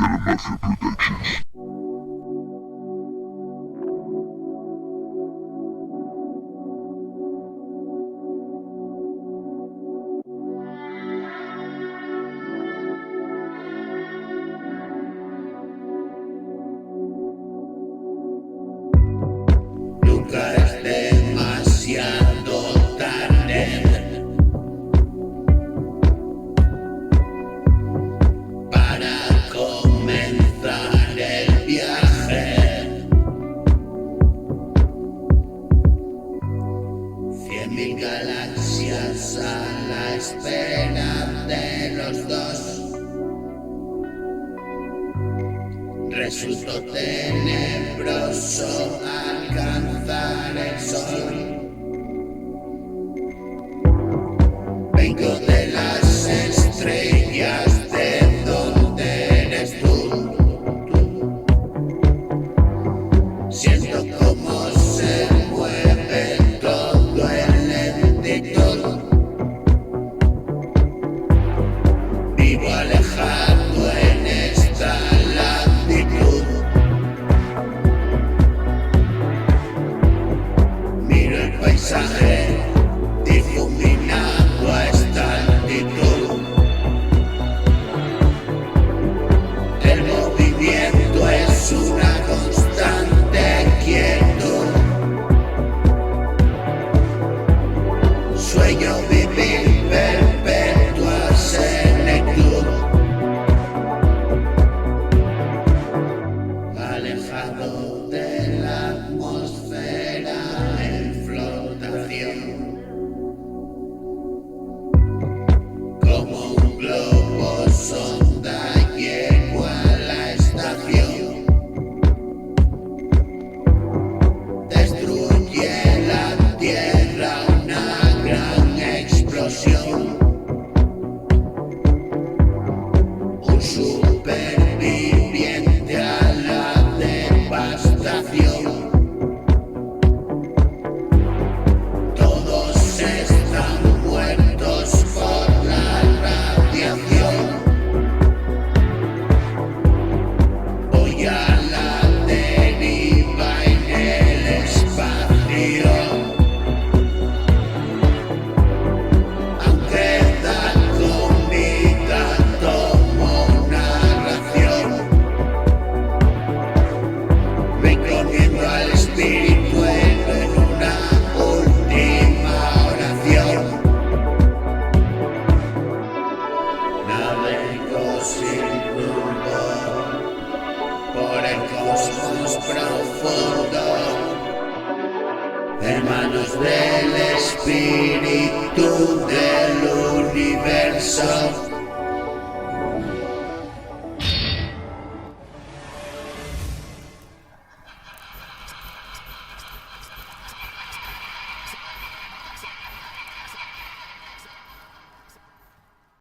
CafialamafiaProd. Nunca es demasiado tarde para comenzar el viaje. 100.000 galaxias a la espera de los dos. Resultó tenebroso alcanzar el sol. Vengo de las estrellas, de dónde eres tú. Siento cómo se mueve todo en lentitud. Vivo alejado en esta latitud. Miro el paisaje, difuminado, esta lentitud. El movimiento es una constante quietud. Sueño vivir perpetua senectud. Alejado de la atmósfera en flotación. Como un globo sonda llego a la estación. Destruye la Tierra una gran explosión. Un superviviente a la devastación. Todos están muertos por la radiación. Voy a la deriva en el espacio. Aunque da comida, tomo una ración. Me encomiendo al espíritu en una última oración. Navego sin rumbo por el cosmos profundo, en manos del espíritu del universo.